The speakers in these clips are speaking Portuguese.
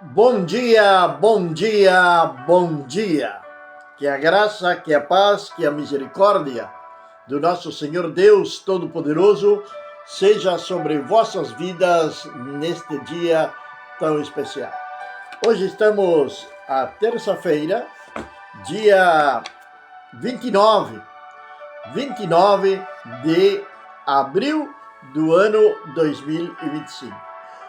Bom dia, bom dia, bom dia. Que a graça, que a paz, que a misericórdia do nosso Senhor Deus Todo-Poderoso seja sobre vossas vidas neste dia tão especial. Hoje estamos à terça-feira, dia 29 de abril do ano 2025.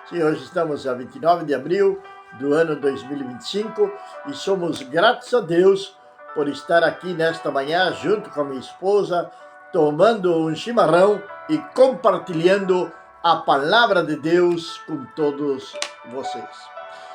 Sim, hoje estamos a 29 de abril do ano 2025 e somos gratos a Deus por estar aqui nesta manhã junto com a minha esposa, tomando um chimarrão e compartilhando a palavra de Deus com todos vocês.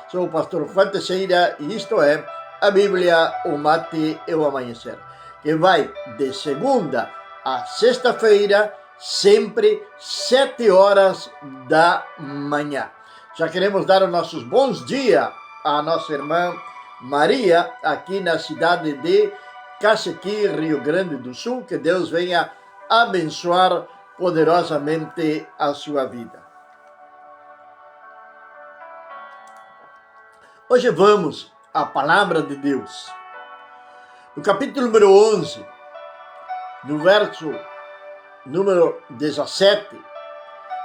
Sou o pastor Juan Teixeira e isto é a Bíblia, o Mate e o Amanhecer, que vai de segunda a sexta-feira, sempre 7 horas da manhã. Já queremos dar os nossos bons dias à nossa irmã Maria, aqui na cidade de Cacequi, Rio Grande do Sul. Que Deus venha abençoar poderosamente a sua vida. Hoje vamos à palavra de Deus. No capítulo número 11, no verso número 17,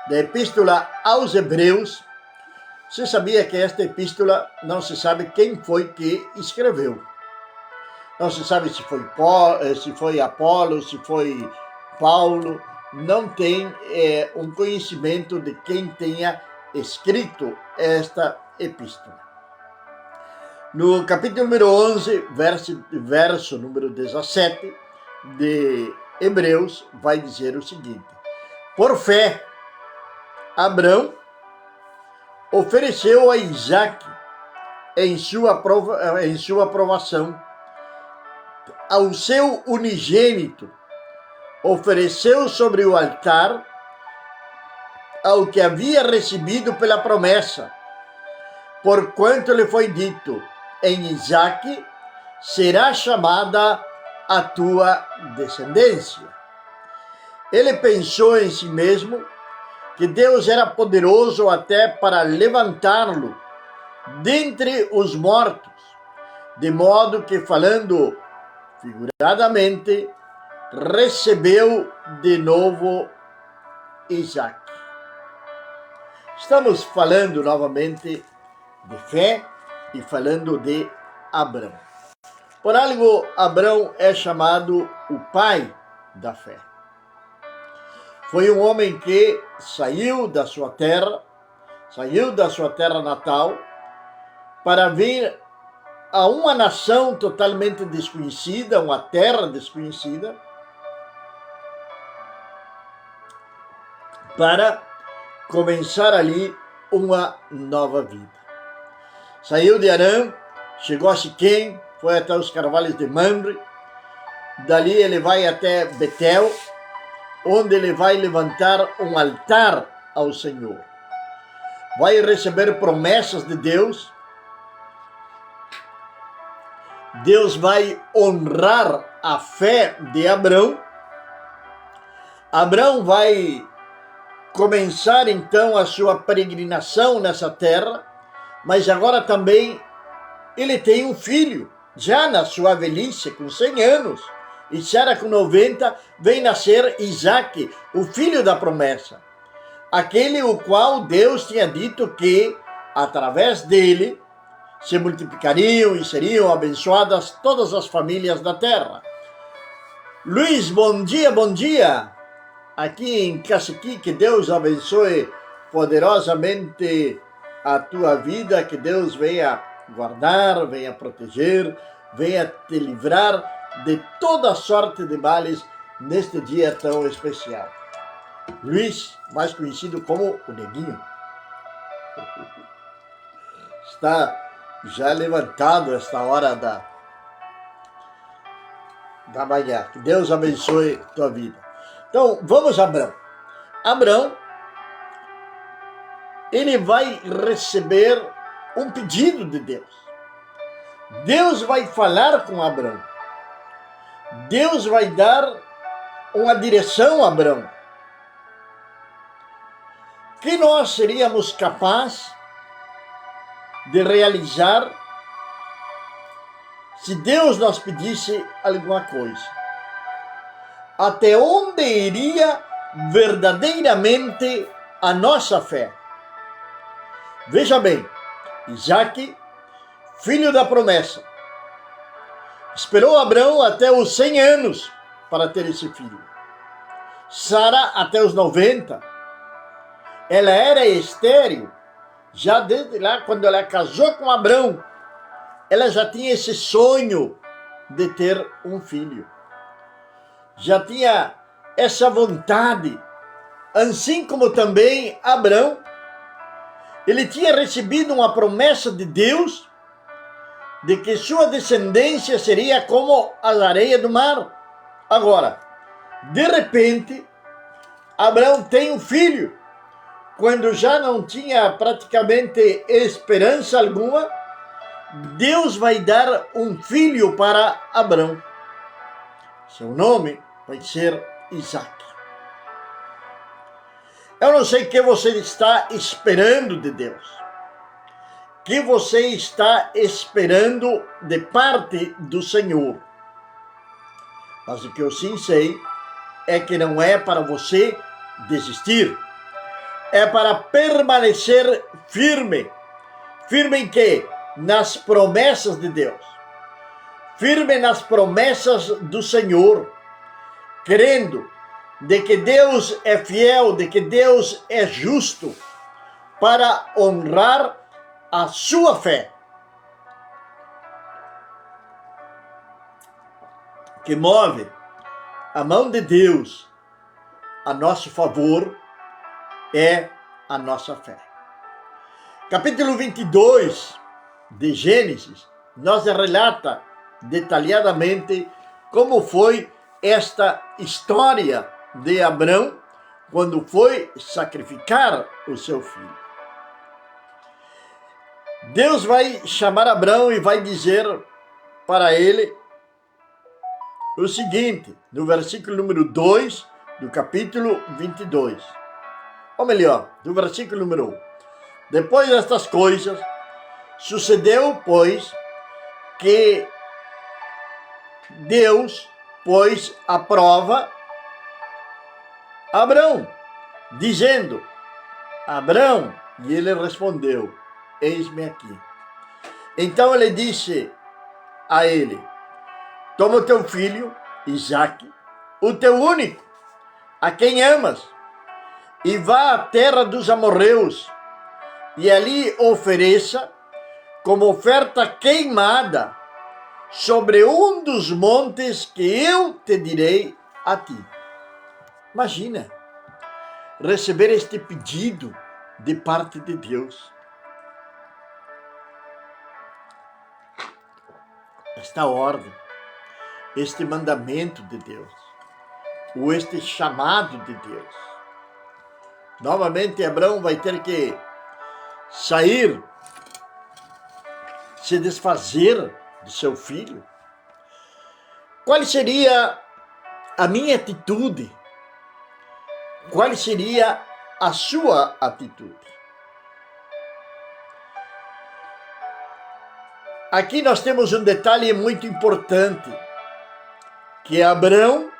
da Epístola aos Hebreus. Você sabia que esta epístola não se sabe quem foi que escreveu? Não se sabe se foi Apolo, se foi Paulo. Não tem um conhecimento de quem tenha escrito esta epístola. No capítulo número 11, verso número 17 de Hebreus, vai dizer o seguinte: por fé, Abrão ofereceu a Isaque em sua provação ao seu unigênito, ofereceu sobre o altar ao que havia recebido pela promessa, porquanto lhe foi dito: em Isaque será chamada a tua descendência. Ele pensou em si mesmo que Deus era poderoso até para levantá-lo dentre os mortos, de modo que, falando figuradamente, recebeu de novo Isaque. Estamos falando novamente de fé e falando de Abrão. Por algo, Abrão é chamado o pai da fé. Foi um homem que saiu da sua terra natal, para vir a uma nação totalmente desconhecida, uma terra desconhecida, para começar ali uma nova vida. Saiu de Harã, chegou a Siquém, foi até os carvalhos de Mamre, dali ele vai até Betel, onde ele vai levantar um altar ao Senhor. Vai receber promessas de Deus. Deus vai honrar a fé de Abrão. Abrão vai começar então a sua peregrinação nessa terra, mas agora também ele tem um filho, já na sua velhice, com 100 anos. E Sara, com 90, vem nascer Isaque, o filho da promessa. Aquele o qual Deus tinha dito que, através dele, se multiplicariam e seriam abençoadas todas as famílias da terra. Luiz, bom dia, bom dia. Aqui em Cacequi, que Deus abençoe poderosamente a tua vida, que Deus venha guardar, venha proteger, venha te livrar de toda sorte de males neste dia tão especial. Luiz, mais conhecido como o Neguinho, está já levantado esta hora da manhã. Que Deus abençoe tua vida. Então, vamos a Abrão. Abrão, ele vai receber um pedido de Deus. Deus vai falar com Abrão. Deus vai dar uma direção a Abrão, que nós seríamos capazes de realizar se Deus nos pedisse alguma coisa. Até onde iria verdadeiramente a nossa fé? Veja bem, Isaque, filho da promessa, esperou Abraão até os 100 anos para ter esse filho. Sara até os 90. Ela era estéril. Já desde lá, quando ela casou com Abraão, ela já tinha esse sonho de ter um filho. Já tinha essa vontade. Assim como também Abraão, ele tinha recebido uma promessa de Deus de que sua descendência seria como as areias do mar. Agora, de repente, Abraão tem um filho, quando já não tinha praticamente esperança alguma. Deus vai dar um filho para Abraão. Seu nome vai ser Isaque. Eu não sei o que você está esperando de Deus. O que você está esperando de parte do Senhor. Mas o que eu sim sei é que não é para você desistir. É para permanecer firme. Firme em quê? Nas promessas de Deus. Firme nas promessas do Senhor. Crendo de que Deus é fiel, de que Deus é justo para honrar a sua fé. Que move a mão de Deus a nosso favor é a nossa fé. Capítulo 22 de Gênesis nos relata detalhadamente como foi esta história de Abraão quando foi sacrificar o seu filho. Deus vai chamar Abraão e vai dizer para ele o seguinte, no versículo número 2 do capítulo 22. Ou melhor, do versículo número 1. Depois destas coisas, sucedeu, pois, que Deus pôs à prova Abraão, dizendo, Abraão, e ele respondeu, eis-me aqui. Então ele disse a ele, toma o teu filho, Isaque, o teu único, a quem amas, e vá à terra dos amorreus, e ali ofereça como oferta queimada sobre um dos montes que eu te direi a ti. Imagina, receber este pedido de parte de Deus. Esta ordem, este mandamento de Deus, ou este chamado de Deus. Novamente, Abraão vai ter que sair, se desfazer de seu filho. Qual seria a minha atitude? Qual seria a sua atitude? Aqui nós temos um detalhe muito importante, que Abraão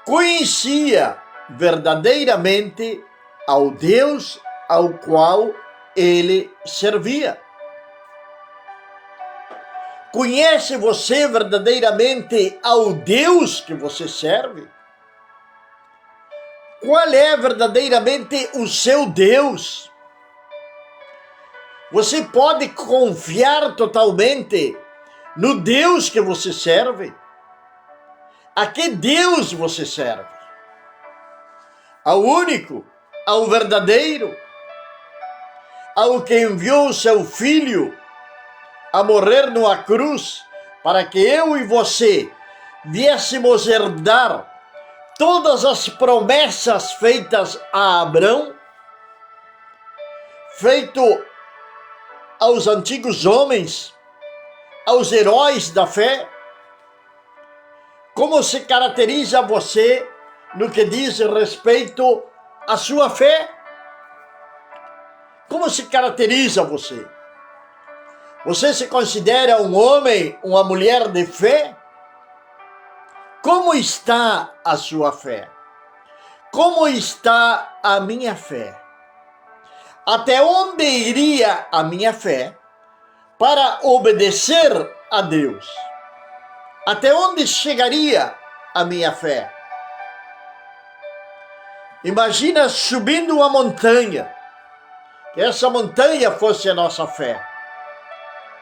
conhecia verdadeiramente ao Deus ao qual ele servia. Conhece você verdadeiramente ao Deus que você serve? Qual é verdadeiramente o seu Deus? Você pode confiar totalmente no Deus que você serve? A que Deus você serve? Ao único, ao verdadeiro, ao que enviou o seu Filho a morrer numa cruz, para que eu e você viéssemos herdar todas as promessas feitas a Abraão, feito aos antigos homens, aos heróis da fé. Como se caracteriza você no que diz respeito à sua fé? Como se caracteriza você? Você se considera um homem, uma mulher de fé? Como está a sua fé? Como está a minha fé? Até onde iria a minha fé para obedecer a Deus? Até onde chegaria a minha fé? Imagina subindo uma montanha, que essa montanha fosse a nossa fé.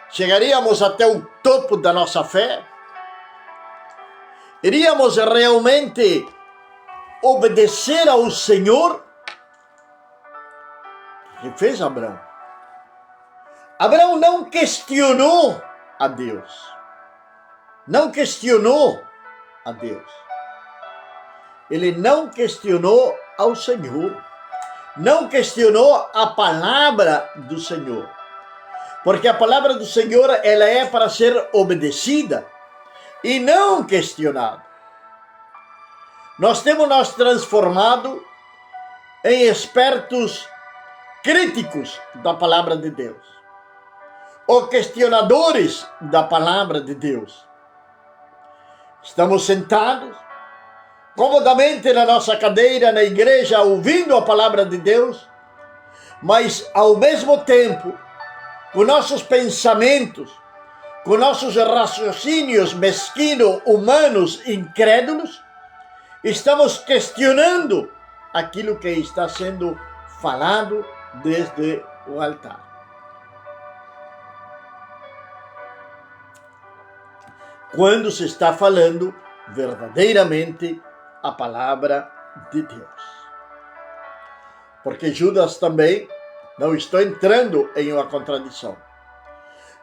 Chegaríamos até o topo da nossa fé? Iríamos realmente obedecer ao Senhor? O que fez Abraão? Abraão não questionou a Deus. Não questionou a Deus. Ele não questionou ao Senhor. Não questionou a palavra do Senhor. Porque a palavra do Senhor, ela é para ser obedecida e não questionada. Nós temos nos transformado em expertos críticos da palavra de Deus, ou questionadores da palavra de Deus. Estamos sentados comodamente na nossa cadeira, na igreja, ouvindo a palavra de Deus, mas ao mesmo tempo, com nossos pensamentos, com nossos raciocínios mesquinos, humanos, incrédulos, estamos questionando aquilo que está sendo falado desde o altar. Quando se está falando verdadeiramente a palavra de Deus. Porque Judas também, não estou entrando em uma contradição.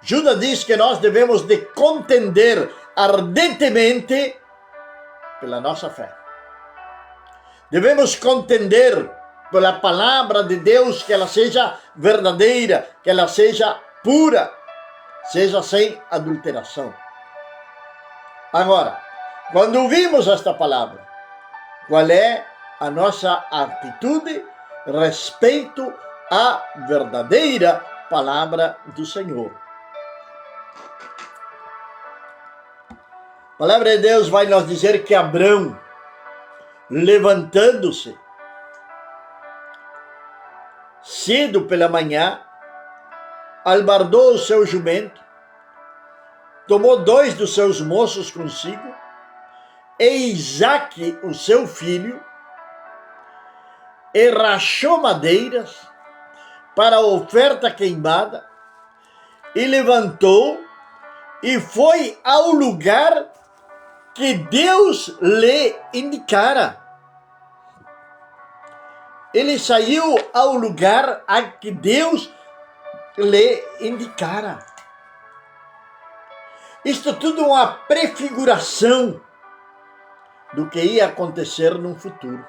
Judas diz que nós devemos de contender ardentemente pela nossa fé. Devemos contender pela palavra de Deus, que ela seja verdadeira, que ela seja pura, seja sem adulteração. Agora, quando ouvimos esta palavra, qual é a nossa atitude respeito à verdadeira palavra do Senhor? A palavra de Deus vai nos dizer que Abrão, levantando-se cedo pela manhã, albardou o seu jumento, tomou 2 dos seus moços consigo, e Isaque, o seu filho, e rachou madeiras para a oferta queimada, e levantou e foi ao lugar que Deus lhe indicara. Ele saiu ao lugar a que Deus lhe indicara. Isto tudo é uma prefiguração do que ia acontecer no futuro.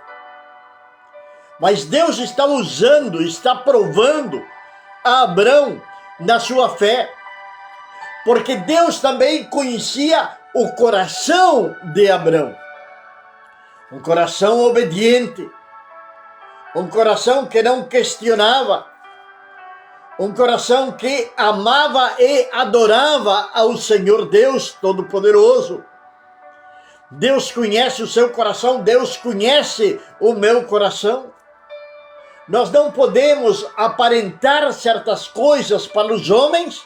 Mas Deus está usando, está provando a Abrão na sua fé, porque Deus também conhecia o coração de Abrão. Um coração obediente, um coração que não questionava, um coração que amava e adorava ao Senhor Deus Todo-Poderoso. Deus conhece o seu coração, Deus conhece o meu coração. Nós não podemos aparentar certas coisas para os homens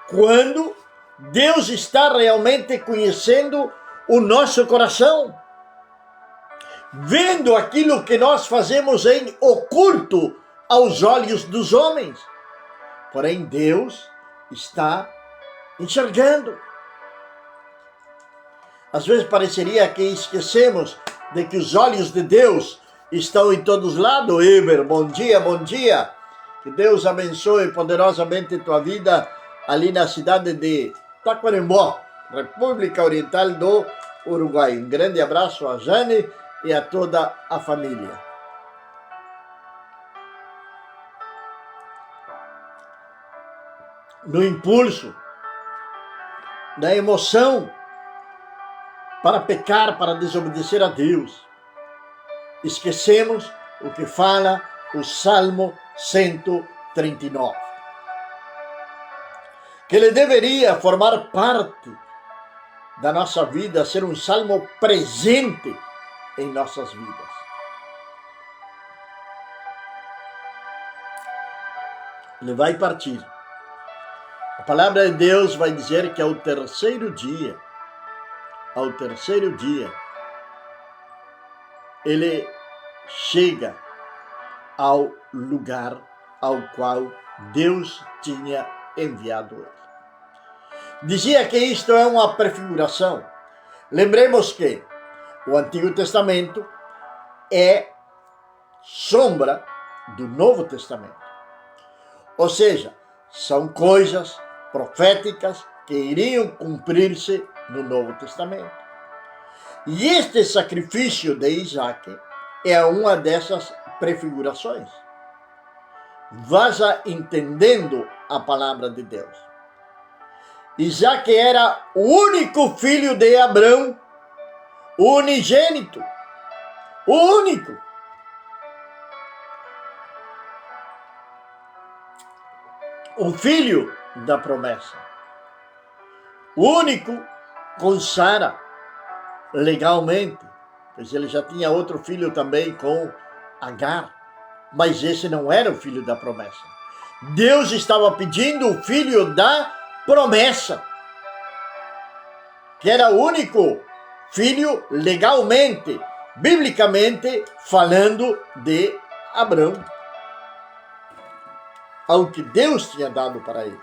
quando Deus está realmente conhecendo o nosso coração, vendo aquilo que nós fazemos em oculto aos olhos dos homens. Porém, Deus está enxergando. Às vezes pareceria que esquecemos de que os olhos de Deus estão em todos os lados. Eber, bom dia, bom dia. Que Deus abençoe poderosamente tua vida ali na cidade de Taquarembó, República Oriental do Uruguai. Um grande abraço a Jane e a toda a família. No impulso, na emoção, para pecar, para desobedecer a Deus, esquecemos o que fala o Salmo 139. que ele deveria formar parte da nossa vida, ser um salmo presente em nossas vidas. Ele vai partir. A palavra de Deus vai dizer que ao terceiro dia, ele chega ao lugar ao qual Deus tinha enviado ele. Dizia que isto é uma prefiguração. Lembremos que o Antigo Testamento é sombra do Novo Testamento. Ou seja, são coisas proféticas que iriam cumprir-se no Novo Testamento. E este sacrifício de Isaac é uma dessas prefigurações. Vaza entendendo a palavra de Deus. Isaac era o único filho de Abrão, o unigênito, o único. O filho da promessa. O único com Sara, legalmente, pois ele já tinha outro filho também com Agar, mas esse não era o filho da promessa. Deus estava pedindo o filho da promessa, que era o único filho legalmente, biblicamente falando, de Abrão, ao que Deus tinha dado para ele.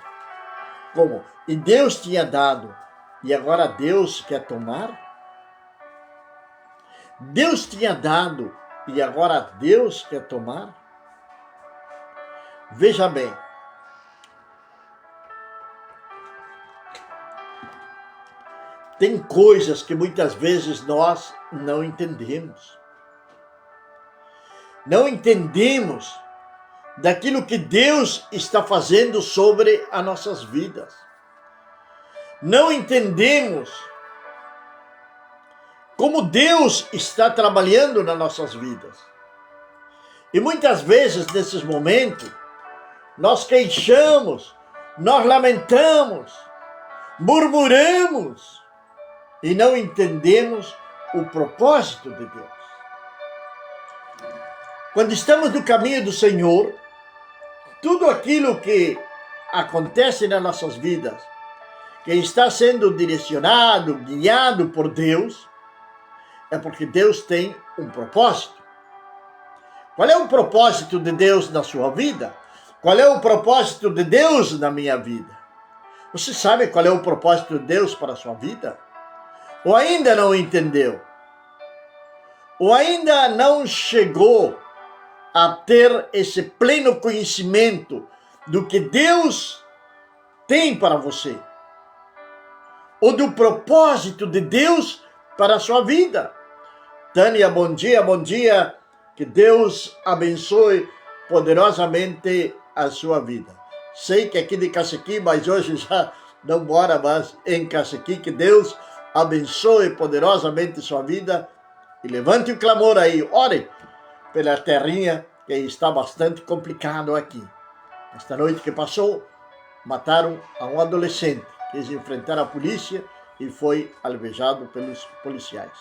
Como? E Deus tinha dado, e agora Deus quer tomar? Deus tinha dado, e agora Deus quer tomar? Veja bem, tem coisas que muitas vezes nós não entendemos. Não entendemos daquilo que Deus está fazendo sobre as nossas vidas. Não entendemos como Deus está trabalhando nas nossas vidas. E muitas vezes, nesses momentos, nós queixamos, nós lamentamos, murmuramos e não entendemos o propósito de Deus. Quando estamos no caminho do Senhor, tudo aquilo que acontece nas nossas vidas, que está sendo direcionado, guiado por Deus, é porque Deus tem um propósito. Qual é o propósito de Deus na sua vida? Qual é o propósito de Deus na minha vida? Você sabe qual é o propósito de Deus para a sua vida? Ou ainda não entendeu? Ou ainda não chegou a ter esse pleno conhecimento do que Deus tem para você? Ou do propósito de Deus para a sua vida? Tânia, bom dia, bom dia. Que Deus abençoe poderosamente a sua vida. Sei que aqui de Cacequi, mas hoje já não mora mais em Cacequi. Que Deus abençoe poderosamente sua vida e levante o clamor aí. Ore pela terrinha que está bastante complicado aqui. Esta noite que passou, mataram a um adolescente. Quis enfrentar a polícia e foi alvejado pelos policiais.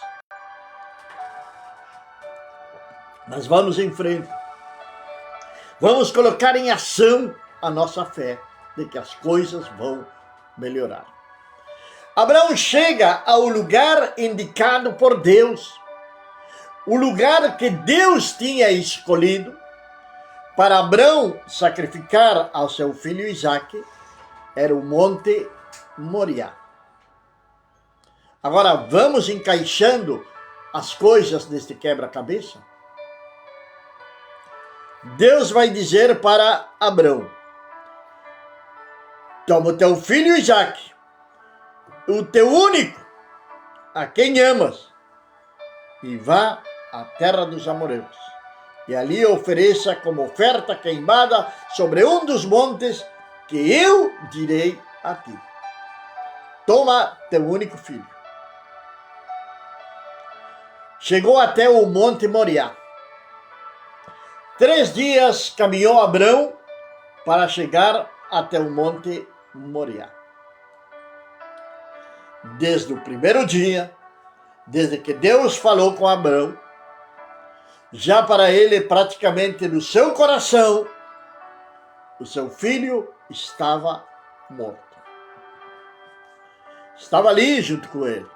Mas vamos em frente. Vamos colocar em ação a nossa fé de que as coisas vão melhorar. Abraão chega ao lugar indicado por Deus. O lugar que Deus tinha escolhido para Abraão sacrificar ao seu filho Isaque era o Monte Moriá. Agora vamos encaixando as coisas neste quebra-cabeça. Deus vai dizer para Abraão: toma o teu filho Isaque, o teu único, a quem amas, e vá à terra dos amorreus, e ali ofereça como oferta queimada sobre um dos montes que eu direi a ti. Toma teu único filho. Chegou até o Monte Moriá. 3 dias caminhou Abraão para chegar até o Monte Moriá. Desde o primeiro dia, desde que Deus falou com Abraão, já para ele praticamente no seu coração, o seu filho estava morto. Estava ali junto com ele.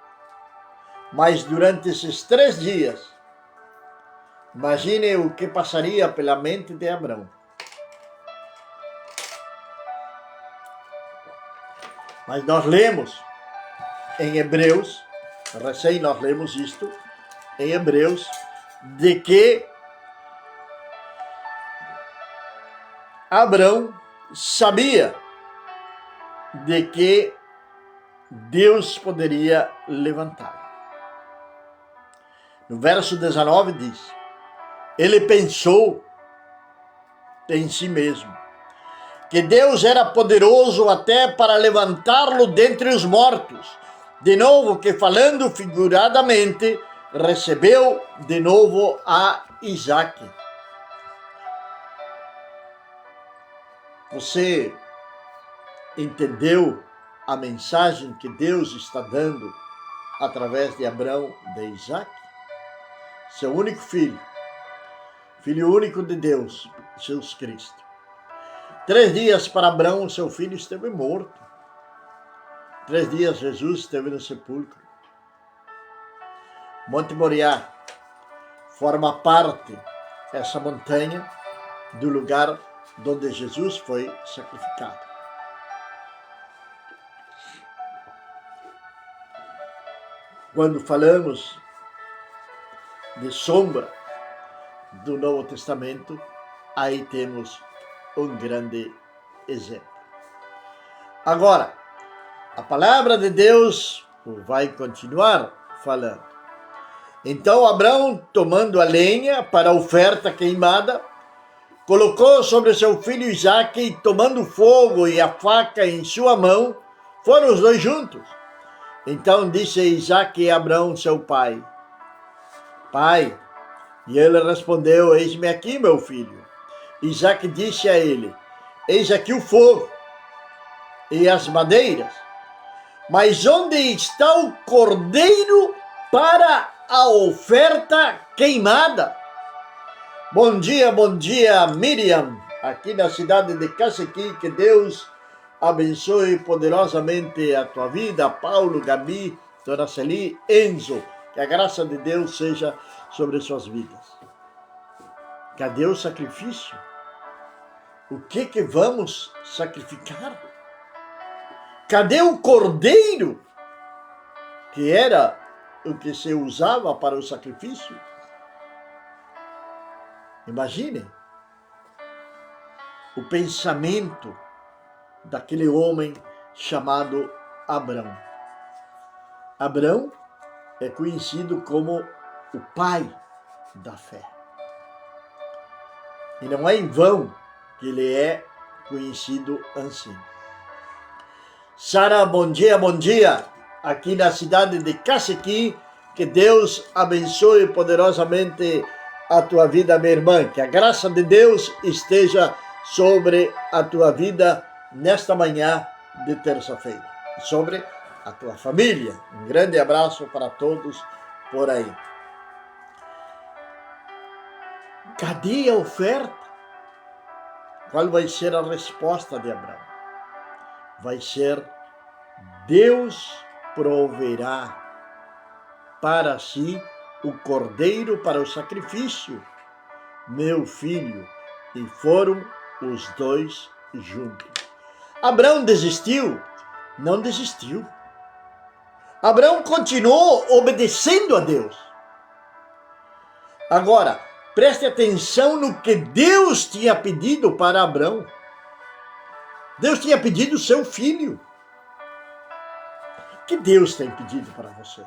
Mas durante esses 3 dias, imagine o que passaria pela mente de Abraão. Mas nós lemos em Hebreus, recém nós lemos isto, em Hebreus, de que Abraão sabia de que Deus poderia levantá-lo. No verso 19 diz, ele pensou em si mesmo, que Deus era poderoso até para levantá-lo dentre os mortos. De novo, que falando figuradamente, recebeu de novo a Isaque. Você entendeu a mensagem que Deus está dando através de Abraão, de Isaque? Seu único filho, filho único de Deus, Jesus Cristo. 3 dias para Abraão, seu filho esteve morto. 3 dias Jesus esteve no sepulcro. Monte Moriá forma parte, essa montanha, do lugar onde Jesus foi sacrificado. Quando falamos de sombra do Novo Testamento, aí temos um grande exemplo. Agora, a palavra de Deus vai continuar falando. Então Abraão, tomando a lenha para a oferta queimada, colocou sobre seu filho Isaque e, tomando fogo e a faca em sua mão, foram os 2 juntos. Então disse Isaque a Abraão, seu pai, Pai, e ele respondeu, eis-me aqui, meu filho. Isaque disse a ele, eis aqui o fogo e as madeiras, mas onde está o cordeiro para a oferta queimada? Bom dia, Miriam, aqui na cidade de Cacequi, que Deus abençoe poderosamente a tua vida, Paulo, Gabi, Dona Celi, Enzo, que a graça de Deus seja sobre suas vidas. Cadê o sacrifício? O que vamos sacrificar? Cadê o cordeiro, que era o que se usava para o sacrifício? Imagine o pensamento daquele homem chamado Abraão. Abraão é conhecido como o pai da fé. E não é em vão que ele é conhecido assim. Sara, bom dia, aqui na cidade de Cacequi, que Deus abençoe poderosamente a tua vida, minha irmã, que a graça de Deus esteja sobre a tua vida nesta manhã de terça-feira, sobre a tua família. Um grande abraço para todos por aí. Cadê a oferta? Qual vai ser a resposta de Abraão? Vai ser, Deus proverá para si o cordeiro para o sacrifício, meu filho. E foram os 2 juntos. Abraão desistiu? Não desistiu. Abraão continuou obedecendo a Deus. Agora, preste atenção no que Deus tinha pedido para Abraão. Deus tinha pedido o seu filho. O que Deus tem pedido para você?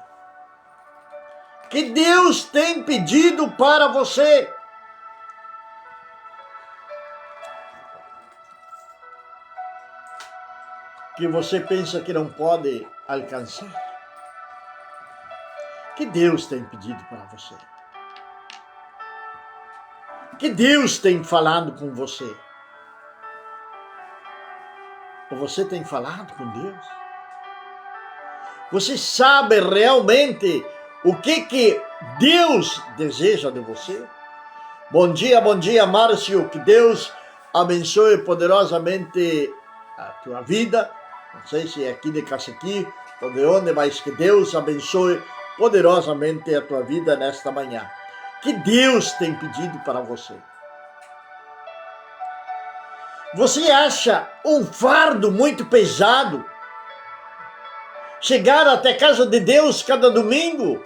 O que Deus tem pedido para você? Que você pensa que não pode alcançar? Que Deus tem pedido para você? Que Deus tem falado com você? Você tem falado com Deus? Você sabe realmente o que Deus deseja de você? Bom dia, Márcio. Que Deus abençoe poderosamente a tua vida. Não sei se é aqui de Cacequi ou de onde, mas que Deus abençoe poderosamente a tua vida nesta manhã. Que Deus tem pedido para você? Você acha um fardo muito pesado chegar até a casa de Deus cada domingo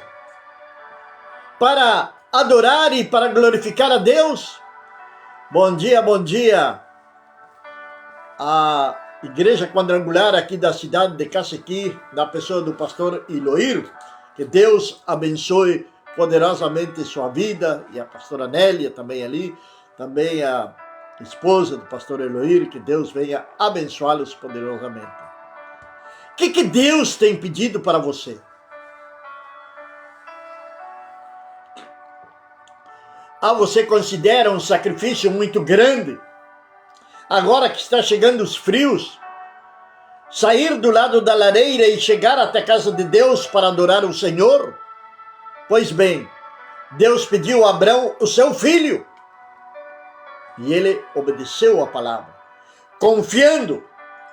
para adorar e para glorificar a Deus? Bom dia. A Igreja Quadrangular aqui da cidade de Cacequi, na pessoa do pastor Eloir. Que Deus abençoe poderosamente sua vida, e a pastora Nélia também ali, também a esposa do pastor Eloir, que Deus venha abençoá-los poderosamente. O que Deus tem pedido para você? Você considera um sacrifício muito grande? Agora que está chegando os frios, sair do lado da lareira e chegar até a casa de Deus para adorar o Senhor? Pois bem, Deus pediu a Abrão o seu filho, e ele obedeceu a palavra, confiando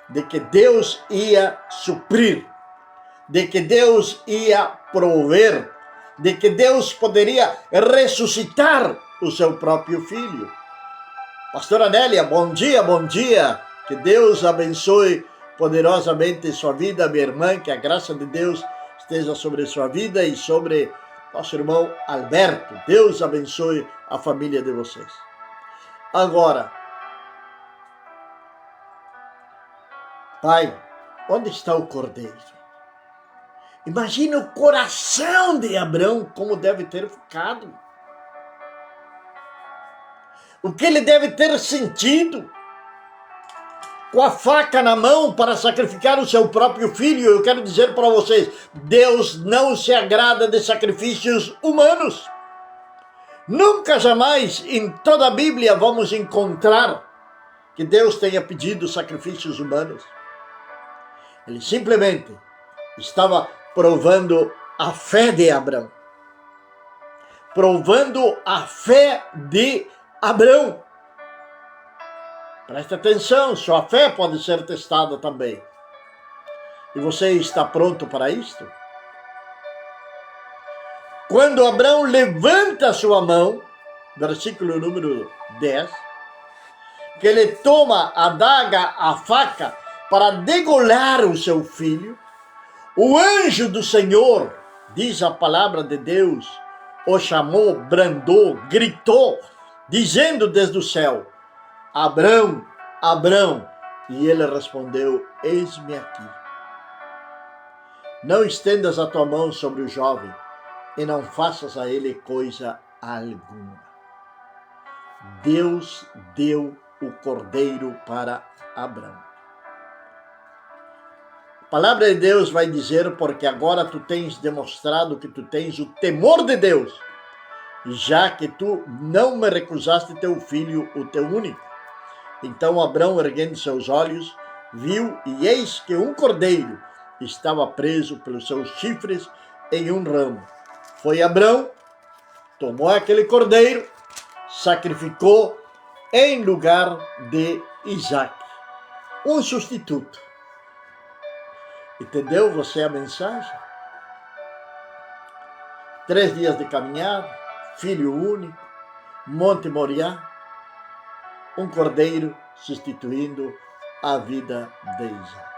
de que Deus ia suprir, de que Deus ia prover, de que Deus poderia ressuscitar o seu próprio filho. Pastora Nélia, bom dia. Que Deus abençoe poderosamente sua vida, minha irmã, que a graça de Deus esteja sobre sua vida e sobre nosso irmão Alberto. Deus abençoe a família de vocês. Agora, Pai, onde está o cordeiro? Imagina o coração de Abrão como deve ter ficado. O que ele deve ter sentido com a faca na mão para sacrificar o seu próprio filho. Eu quero dizer para vocês, Deus não se agrada de sacrifícios humanos. Nunca, jamais, em toda a Bíblia, vamos encontrar que Deus tenha pedido sacrifícios humanos. Ele simplesmente estava provando a fé de Abrão. Provando a fé de Abrão. Preste atenção, sua fé pode ser testada também. E você está pronto para isto? Quando Abrão levanta sua mão, versículo número 10, que ele toma a adaga, a faca, para degolar o seu filho, o anjo do Senhor, diz a palavra de Deus, o chamou, brandou, gritou, dizendo desde o céu, Abrão, Abrão, e ele respondeu, eis-me aqui. Não estendas a tua mão sobre o jovem, e não faças a ele coisa alguma. Deus deu o cordeiro para Abrão. A palavra de Deus vai dizer, porque agora tu tens demonstrado que tu tens o temor de Deus, já que tu não me recusaste teu filho, o teu único. Então Abrão, erguendo seus olhos, viu, e eis que um cordeiro estava preso pelos seus chifres em um ramo. Foi Abrão, tomou aquele cordeiro, sacrificou em lugar de Isaac, um substituto. Entendeu você a mensagem? 3 dias de caminhada, filho único, Monte Moriá, um cordeiro substituindo a vida de Isaac.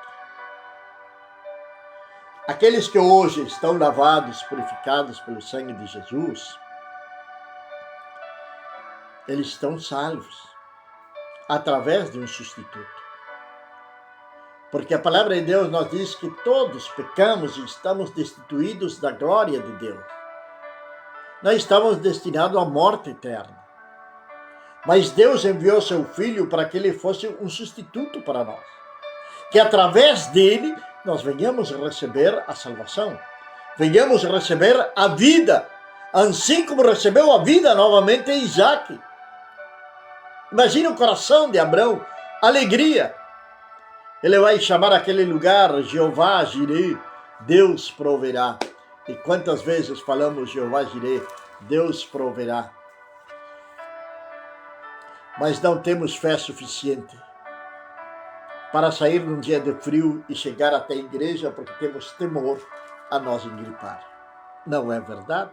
Aqueles que hoje estão lavados, purificados pelo sangue de Jesus, eles estão salvos através de um substituto. Porque a palavra de Deus nos diz que todos pecamos e estamos destituídos da glória de Deus. Nós estamos destinados à morte eterna. Mas Deus enviou seu Filho para que ele fosse um substituto para nós. Que através dele nós venhamos receber a salvação. Venhamos receber a vida. Assim como recebeu a vida novamente Isaac. Imagina o coração de Abrão. Alegria. Ele vai chamar aquele lugar Jeová Jireh, Deus proverá. E quantas vezes falamos Jeová Jireh, Deus proverá. Mas não temos fé suficiente para sair num dia de frio e chegar até a igreja porque temos temor a nós engripar. Não é verdade?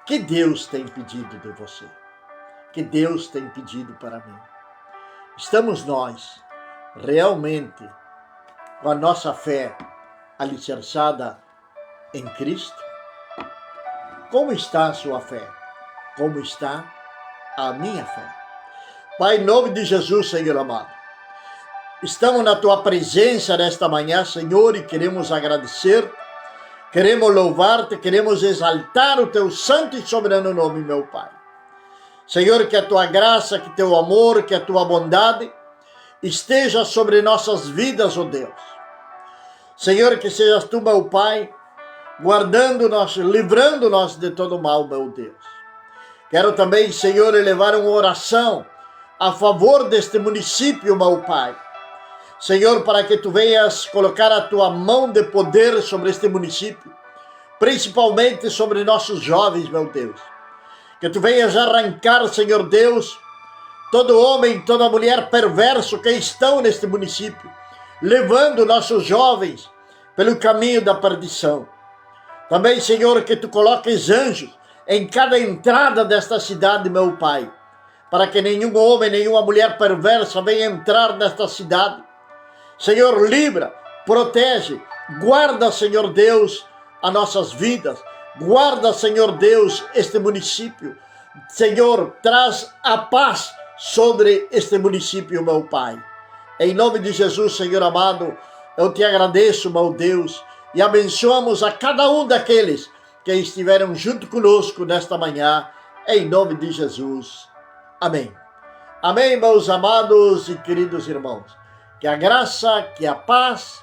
Que Deus tem pedido de você? Que Deus tem pedido para mim? Estamos nós realmente com a nossa fé alicerçada em Cristo? Como está a sua fé? Como está a minha fé? Pai, em nome de Jesus, Senhor amado, estamos na Tua presença nesta manhã, Senhor, e queremos agradecer, queremos louvar-te, queremos exaltar o Teu santo e soberano nome, meu Pai. Senhor, que a Tua graça, que Teu amor, que a Tua bondade esteja sobre nossas vidas, ó Deus. Senhor, que sejas Tu, meu Pai, guardando-nos, livrando-nos de todo mal, meu Deus. Quero também, Senhor, elevar uma oração a favor deste município, meu Pai. Senhor, para que Tu venhas colocar a Tua mão de poder sobre este município, principalmente sobre nossos jovens, meu Deus. Que Tu venhas arrancar, Senhor Deus, todo homem, toda mulher perverso que estão neste município, levando nossos jovens pelo caminho da perdição. Também, Senhor, que Tu coloques anjos em cada entrada desta cidade, meu Pai, para que nenhum homem, nenhuma mulher perversa venha entrar nesta cidade. Senhor, livra, protege, guarda, Senhor Deus, as nossas vidas. Guarda, Senhor Deus, este município. Senhor, traz a paz sobre este município, meu Pai. Em nome de Jesus, Senhor amado, eu Te agradeço, meu Deus, e abençoamos a cada um daqueles que estiveram junto conosco nesta manhã, em nome de Jesus. Amém. Amém, meus amados e queridos irmãos. Que a graça, que a paz,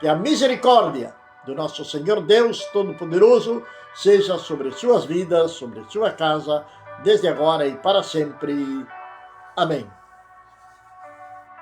que a misericórdia do nosso Senhor Deus Todo-Poderoso seja sobre suas vidas, sobre sua casa, desde agora e para sempre. Amém.